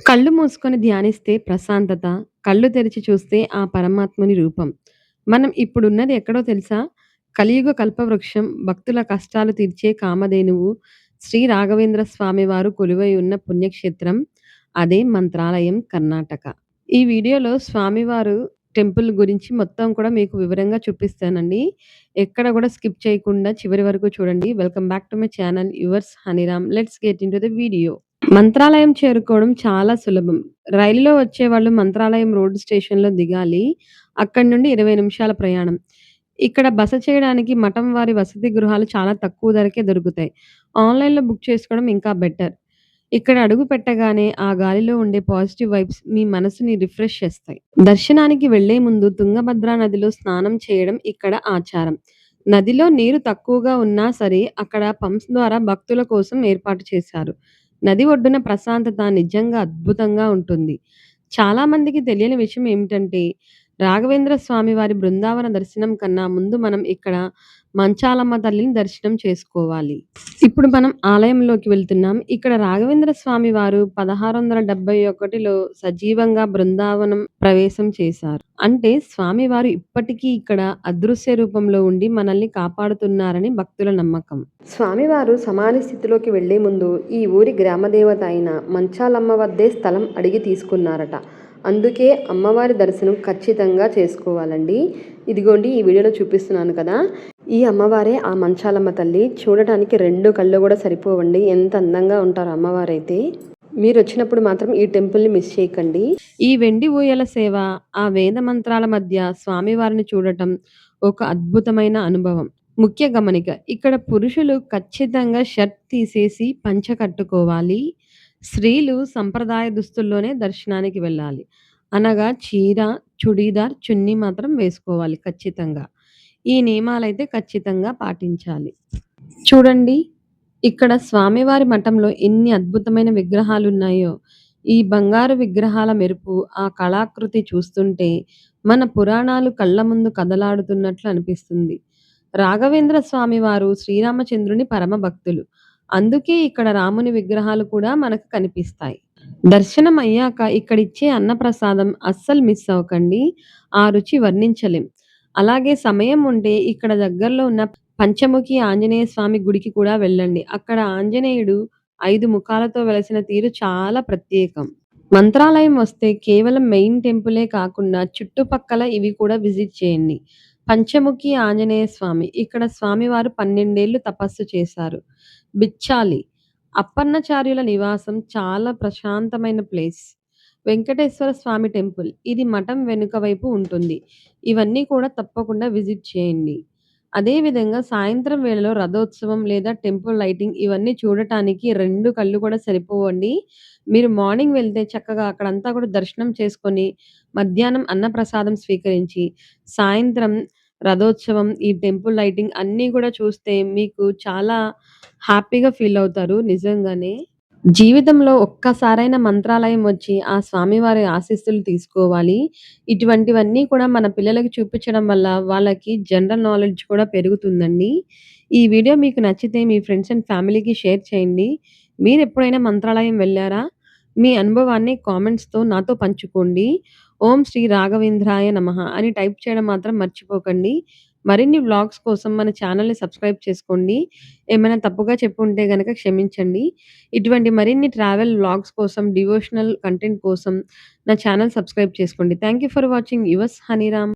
కళ్ళు మూసుకొని ధ్యానిస్తే ప్రశాంతత, కళ్ళు తెరిచి చూస్తే ఆ పరమాత్ముని రూపం. మనం ఇప్పుడున్నది ఎక్కడో తెలుసా? కలియుగ కల్పవృక్షం, భక్తుల కష్టాలు తీర్చే కామధేనువు, శ్రీ రాఘవేంద్ర స్వామి వారు కొలువై ఉన్న పుణ్యక్షేత్రం. అదే మంత్రాలయం, కర్ణాటక. ఈ వీడియోలో స్వామివారు టెంపుల్ గురించి మొత్తం కూడా మీకు వివరంగా చూపిస్తానండి. ఎక్కడ కూడా స్కిప్ చేయకుండా చివరి వరకు చూడండి. Welcome back to my channel yours Haniram. Let's get into the video. Mantralayam చేరుకోవడం చాలా సులభం. రైలులో వచ్చేవాళ్ళు మంత్రాలయం రోడ్ స్టేషన్‌లో దిగాలి. అక్కడి నుండి 20 నిమిషాల ప్రయాణం. ఇక్కడ బస చేయడానికి మఠం వారి వసతి గృహాలు చాలా తక్కువ ధరకే దొరుకుతాయి. ఆన్‌లైన్‌లో బుక్ చేసుకోవడం ఇంకా బెటర్. ఇక్కడ అడుగు పెట్టగానే ఆ గాలిలో ఉండే పాజిటివ్ వైబ్స్ మీ మనసుని రిఫ్రెష్ చేస్తాయి. దర్శనానికి వెళ్లే ముందు తుంగభద్ర నదిలో స్నానం చేయడం ఇక్కడ ఆచారం. నదిలో నీరు తక్కువగా ఉన్నా సరే అక్కడ పంప్స్ ద్వారా భక్తుల కోసం ఏర్పాటు చేశారు. నది ఒడ్డున ప్రశాంతత నిజంగా అద్భుతంగా ఉంటుంది. చాలా మందికి తెలియని విషయం ఏమిటంటే, రాఘవేంద్ర స్వామి వారి బృందావన దర్శనం కన్నా ముందు మనం ఇక్కడ మంచాలమ్మ తల్లిని దర్శనం చేసుకోవాలి. ఇప్పుడు మనం ఆలయంలోకి వెళ్తున్నాం. ఇక్కడ రాఘవేంద్ర స్వామి వారు 1671లో సజీవంగా బృందావనం ప్రవేశం చేశారు. అంటే స్వామివారు ఇప్పటికీ ఇక్కడ అదృశ్య రూపంలో ఉండి మనల్ని కాపాడుతున్నారని భక్తుల నమ్మకం. స్వామివారు సమాధి స్థితిలోకి వెళ్లే ముందు ఈ ఊరి గ్రామదేవత అయిన మంచాలమ్మ వద్దే స్థలం అడిగి తీసుకున్నారట. అందుకే అమ్మవారి దర్శనం ఖచ్చితంగా చేసుకోవాలండి. ఇదిగోండి ఈ వీడియోలో చూపిస్తున్నాను కదా, ఈ అమ్మవారే ఆ మంచాలమ్మ తల్లి. చూడటానికి 2 కళ్ళు కూడా సరిపోవండి, ఎంత అందంగా ఉంటారు అమ్మవారైతే. మీరు వచ్చినప్పుడు మాత్రం ఈ టెంపుల్ని మిస్ చేయకండి. ఈ వెండి ఊయల సేవ, ఆ వేద మంత్రాల మధ్య స్వామివారిని చూడటం ఒక అద్భుతమైన అనుభవం. ముఖ్య గమనిక, ఇక్కడ పురుషులు ఖచ్చితంగా షర్ట్ తీసేసి పంచ కట్టుకోవాలి. స్త్రీలు సంప్రదాయ దుస్తుల్లోనే దర్శనానికి వెళ్ళాలి. అనగా చీర, చుడీదార్, చున్నీ మాత్రం వేసుకోవాలి ఖచ్చితంగా. ఈ నియమాలైతే ఖచ్చితంగా పాటించాలి. చూడండి, ఇక్కడ స్వామివారి మఠంలో ఎన్ని అద్భుతమైన విగ్రహాలున్నాయో. ఈ బంగారు విగ్రహాల మెరుపు, ఆ కళాకృతి చూస్తుంటే మన పురాణాలు కళ్ళ ముందు కదలాడుతున్నట్లు అనిపిస్తుంది. రాఘవేంద్ర స్వామి వారు శ్రీరామచంద్రుని పరమ భక్తులు. అందుకే ఇక్కడ రాముని విగ్రహాలు కూడా మనకు కనిపిస్తాయి. దర్శనం అయ్యాక ఇక్కడిచ్చే అన్నప్రసాదం అస్సలు మిస్ అవ్వకండి. ఆ రుచి వర్ణించలేం. అలాగే సమయం ఉంటే ఇక్కడ దగ్గరలో ఉన్న పంచముఖి ఆంజనేయ స్వామి గుడికి కూడా వెళ్ళండి. అక్కడ ఆంజనేయుడు 5 ముఖాలతో వెలసిన తీరు చాలా ప్రత్యేకం. మంత్రాలయం వస్తే కేవలం మెయిన్ టెంపులే కాకుండా చుట్టుపక్కల ఇవి కూడా విజిట్ చేయండి. పంచముఖి ఆంజనేయ స్వామి, ఇక్కడ స్వామివారు 12 ఏళ్లు తపస్సు చేశారు. బిచ్చాలి, అప్పన్నాచార్యుల నివాసం, చాలా ప్రశాంతమైన ప్లేస్. వెంకటేశ్వర స్వామి టెంపుల్, ఇది మఠం వెనుక వైపు ఉంటుంది. ఇవన్నీ కూడా తప్పకుండా విజిట్ చేయండి. అదేవిధంగా సాయంత్రం వేళలో రథోత్సవం లేదా టెంపుల్ లైటింగ్, ఇవన్నీ చూడటానికి 2 కళ్ళు కూడా సరిపోవండి. మీరు మార్నింగ్ వెళ్తే చక్కగా అక్కడంతా కూడా దర్శనం చేసుకొని, మధ్యాహ్నం అన్నప్రసాదం స్వీకరించి, సాయంత్రం రథోత్సవం, ఈ టెంపుల్ లైటింగ్ అన్నీ కూడా చూస్తే మీకు చాలా హ్యాపీగా ఫీల్ అవుతారు నిజంగానే. జీవితంలో ఒక్కసారైనా మంత్రాలయం వచ్చి ఆ స్వామివారి ఆశీస్సులు తీసుకోవాలి. ఇటువంటివన్నీ కూడా మన పిల్లలకి చూపించడం వల్ల వాళ్ళకి జనరల్ నాలెడ్జ్ కూడా పెరుగుతుందండి. ఈ వీడియో మీకు నచ్చితే మీ ఫ్రెండ్స్ అండ్ ఫ్యామిలీకి షేర్ చేయండి. మీరెప్పుడైనా మంత్రాలయం వెళ్లారా? మీ అనుభవాన్ని కామెంట్స్‌తో నాతో పంచుకోండి. ఓం శ్రీ రాఘవేంద్రాయ నమః అని టైప్ చేయడం మాత్రం మర్చిపోకండి. మరిన్ని వ్లాగ్స్ కోసం మన ఛానెల్‌ని సబ్స్క్రైబ్ చేసుకోండి. ఏమైనా తప్పుగా చెప్పుంటే గనక క్షమించండి. ఇటువంటి మరిన్ని ట్రావెల్ వ్లాగ్స్ కోసం, డివోషనల్ కంటెంట్ కోసం నా ఛానెల్ సబ్స్క్రైబ్ చేసుకోండి. Thank you for watching yours హనీరామ్.